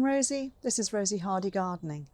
Rosy. This is Rosy Hardy Gardening.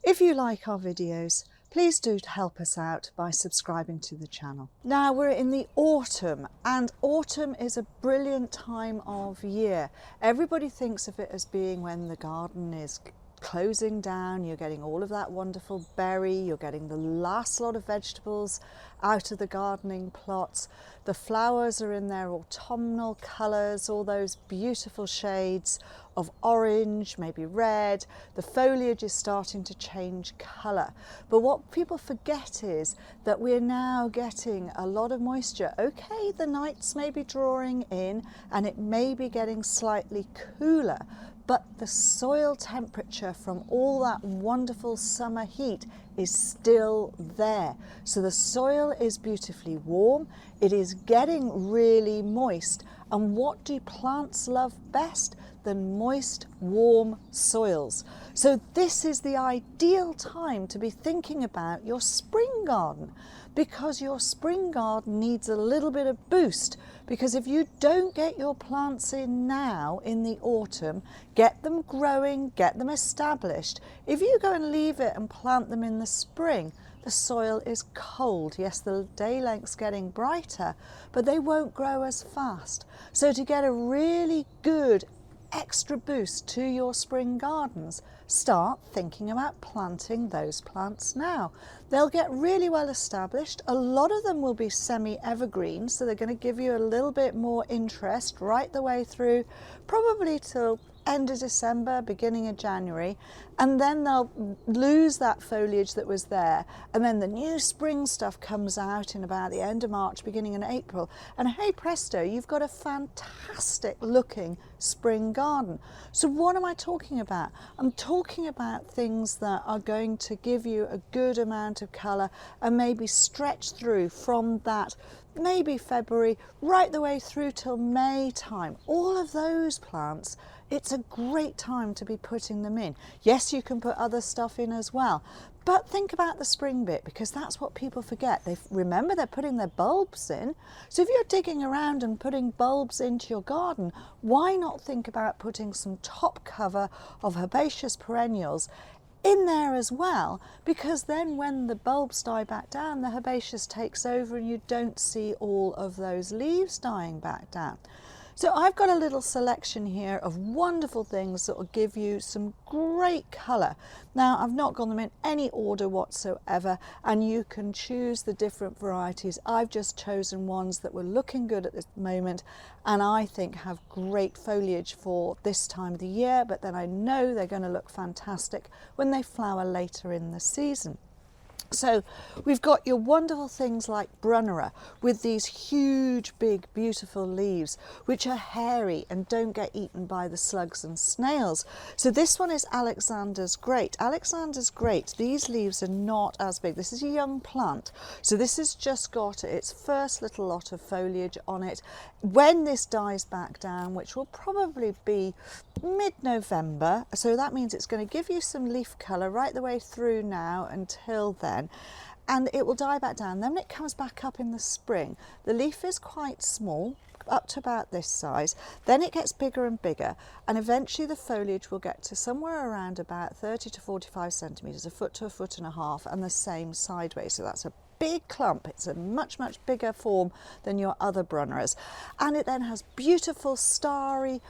If you like our videos, please do help us out by subscribing to the channel. Now we're in the autumn, and autumn is a brilliant time of year. Everybody thinks of it as being when the garden is closing down, you're getting all of that wonderful berry, you're getting the last lot of vegetables out of the gardening plots. The flowers are in their autumnal colours, all those beautiful shades of orange, maybe red. The foliage is starting to change colour. But what people forget is that we're now getting a lot of moisture. Okay, the nights may be drawing in and it may be getting slightly cooler, but the soil temperature from all that wonderful summer heat is still there. So the soil is beautifully warm, it is getting really moist, and what do plants love best than moist, warm soils? So this is the ideal time to be thinking about your spring garden, because your spring garden needs a little bit of boost. Because if you don't get your plants in now in the autumn, get them growing, get them established, if you go and leave it and plant them in the spring, the soil is cold. Yes, the day length's getting brighter, but they won't grow as fast. So to get a really good extra boost to your spring gardens, start thinking about planting those plants now. They'll get really well established. A lot of them will be semi-evergreen, so they're going to give you a little bit more interest right the way through, probably till end of December, beginning of January, and then they'll lose that foliage that was there, and then the new spring stuff comes out in about the end of March, beginning in April, and hey presto, you've got a fantastic looking spring garden. So what am I talking about? I'm talking about things that are going to give you a good amount of colour and maybe stretch through from that maybe February right the way through till May time. All of those plants, it's a great time to be putting them in. Yes, you can put other stuff in as well, but think about the spring bit, because that's what people forget. Remember they're putting their bulbs in. So if you're digging around and putting bulbs into your garden, why not think about putting some top cover of herbaceous perennials in there as well, because then when the bulbs die back down, the herbaceous takes over and you don't see all of those leaves dying back down. So I've got a little selection here of wonderful things that will give you some great colour. Now I've not got them in any order whatsoever, and you can choose the different varieties. I've just chosen ones that were looking good at this moment and I think have great foliage for this time of the year, but then I know they're going to look fantastic when they flower later in the season. So we've got your wonderful things like Brunnera with these huge, big, beautiful leaves, which are hairy and don't get eaten by the slugs and snails. So this one is Alexander's Great. Alexander's Great, these leaves are not as big. This is a young plant. So this has just got its first little lot of foliage on it. When this dies back down, which will probably be mid-November, so that means it's going to give you some leaf colour right the way through now until then, and it will die back down. Then when it comes back up in the spring, the leaf is quite small, up to about this size, then it gets bigger and bigger, and eventually the foliage will get to somewhere around about 30 to 45 centimetres, a foot to a foot and a half, and the same sideways. So that's a big clump. It's a much bigger form than your other Brunneras, and it then has beautiful starry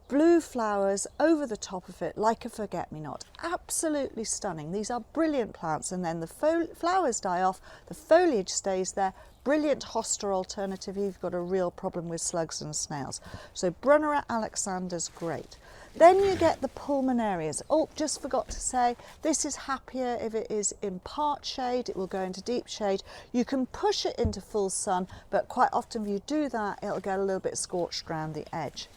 blue flowers over the top of it like a forget-me-not. Absolutely stunning. These are brilliant plants, and then the flowers die off, the foliage stays there. Brilliant hosta alternative if you've got a real problem with slugs and snails. So Brunnera, Alexander's Great. Then you get the Pulmonarias. Oh, just forgot to say, this is happier if it is in part shade. It will go into deep shade. You can push it into full sun, but quite often if you do that, it'll get a little bit scorched around the edge.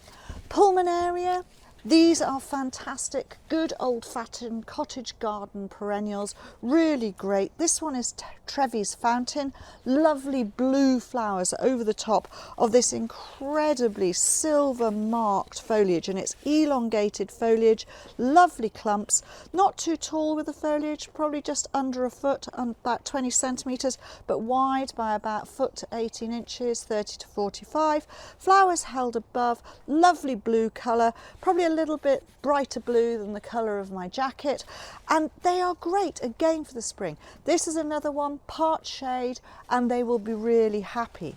Pulmonaria, these are fantastic, good old-fashioned cottage garden perennials, really great. This one is Trevi's Fountain, lovely blue flowers over the top of this incredibly silver-marked foliage, and it's elongated foliage, lovely clumps, not too tall with the foliage, probably just under a foot, about 20 centimetres, but wide by about foot to 18 inches, 30 to 45. Flowers held above, lovely blue colour, probably a little bit brighter blue than the colour of my jacket, and they are great again for the spring. This is another one, part shade, and they will be really happy.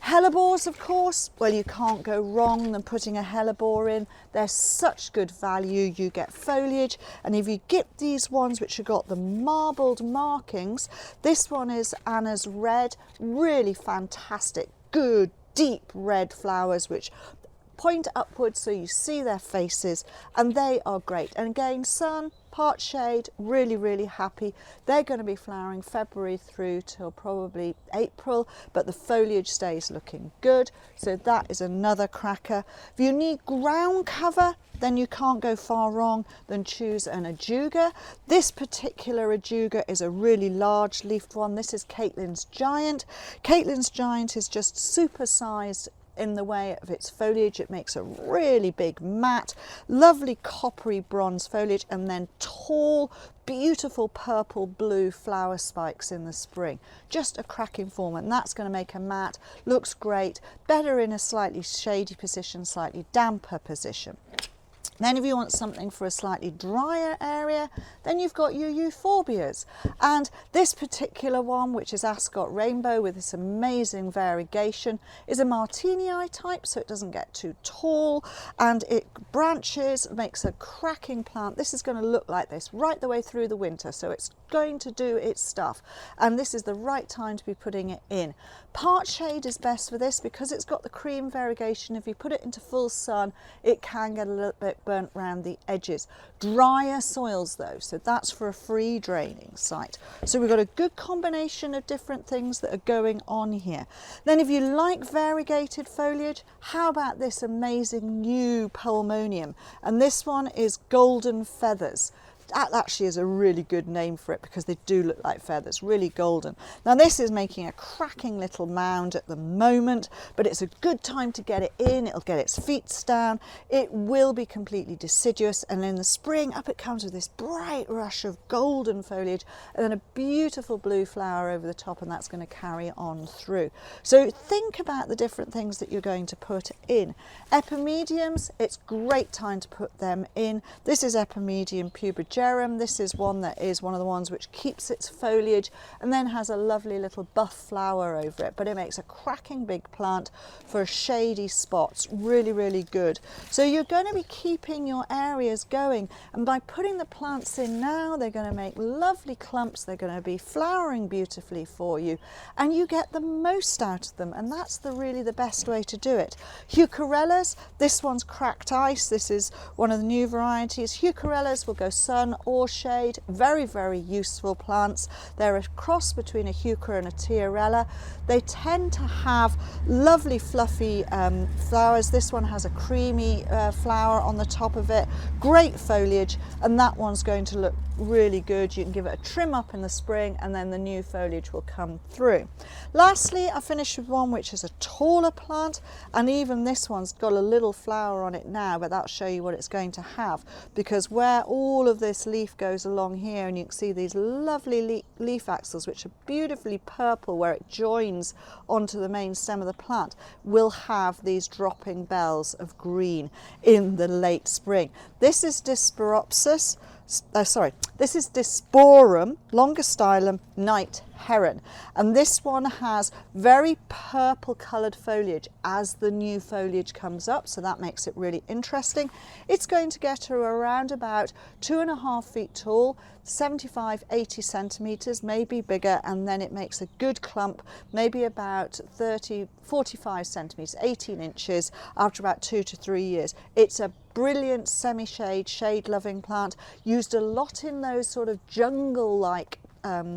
Helleborus, of course, well, you can't go wrong than putting a hellebore in. They're such good value. You get foliage, and if you get these ones which have got the marbled markings, this one is Anna's red, really fantastic, good, deep red flowers which point upwards so you see their faces, and they are great. And again, sun, part shade, really, really happy. They're going to be flowering February through till probably April, but the foliage stays looking good. So that is another cracker. If you need ground cover, then you can't go far wrong than choose an Ajuga. This particular Ajuga is a really large leafed one. This is Catlin's Giant. Catlin's Giant is just super-sized in the way of its foliage. It makes a really big mat, lovely coppery bronze foliage, and then tall, beautiful purple blue flower spikes in the spring. Just a cracking form, and that's going to make a mat. Looks great, better in a slightly shady position, slightly damper position. Then if you want something for a slightly drier area, then you've got your Euphorbias. And this particular one, which is Ascot Rainbow with this amazing variegation, is a martinii type, so it doesn't get too tall, and it branches, makes a cracking plant. This is going to look like this right the way through the winter, so it's going to do its stuff, and this is the right time to be putting it in. Part shade is best for this because it's got the cream variegation. If you put it into full sun, it can get a little bit burnt around the edges. Drier soils though, so that's for a free draining site. So we've got a good combination of different things that are going on here. Then if you like variegated foliage, how about this amazing new Pulmonaria? And this one is Golden Feathers. That actually is a really good name for it because they do look like feathers, really golden. Now this is making a cracking little mound at the moment, but it's a good time to get it in. It'll get its feet down. It will be completely deciduous, and in the spring up it comes with this bright rush of golden foliage and then a beautiful blue flower over the top, and that's going to carry on through. So think about the different things that you're going to put in. Epimediums, it's great time to put them in. This is Epimedium pubigerum. This is one that is one of the ones which keeps its foliage and then has a lovely little buff flower over it, but it makes a cracking big plant for shady spots. Really, really good. So you're going to be keeping your areas going, and by putting the plants in now, they're going to make lovely clumps. They're going to be flowering beautifully for you, and you get the most out of them, and that's really the best way to do it. Heucherellas, this one's Cracked Ice. This is one of the new varieties. Heucherellas will go sun or shade. Very, very useful plants. They're a cross between a Heucher and a Heucherella. They tend to have lovely fluffy flowers. This one has a creamy flower on the top of it. Great foliage, and that one's going to look really good. You can give it a trim up in the spring, and then the new foliage will come through. Lastly, I finished with one which is a taller plant, and even this one's got a little flower on it now, but that'll show you what it's going to have, because where all of this leaf goes along here, and you can see these lovely leaf axils which are beautifully purple where it joins onto the main stem of the plant, will have these dropping bells of green in the late spring. This is Disporum, this is Disporum, longistylum, Night Heron, and this one has very purple coloured foliage as the new foliage comes up, so that makes it really interesting. It's going to get to around about 2.5 feet tall, 75-80 centimetres, maybe bigger, and then it makes a good clump, maybe about 30-45 centimetres, 18 inches after about 2 to 3 years. It's a brilliant semi-shade, shade-loving plant, used a lot in those sort of jungle-like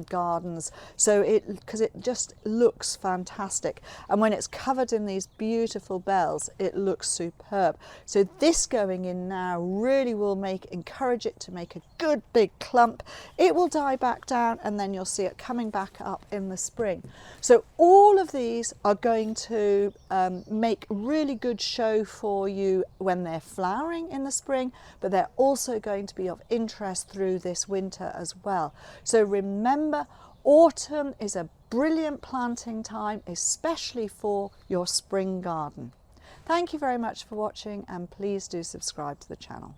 gardens, so because it just looks fantastic, and when it's covered in these beautiful bells, it looks superb. So this going in now really will encourage it to make a good big clump. It will die back down, and then you'll see it coming back up in the spring. So all of these are going to make really good show for you when they're flowering in the spring, but they're also going to be of interest through this winter as well. So remember, autumn is a brilliant planting time, especially for your spring garden. Thank you very much for watching, and please do subscribe to the channel.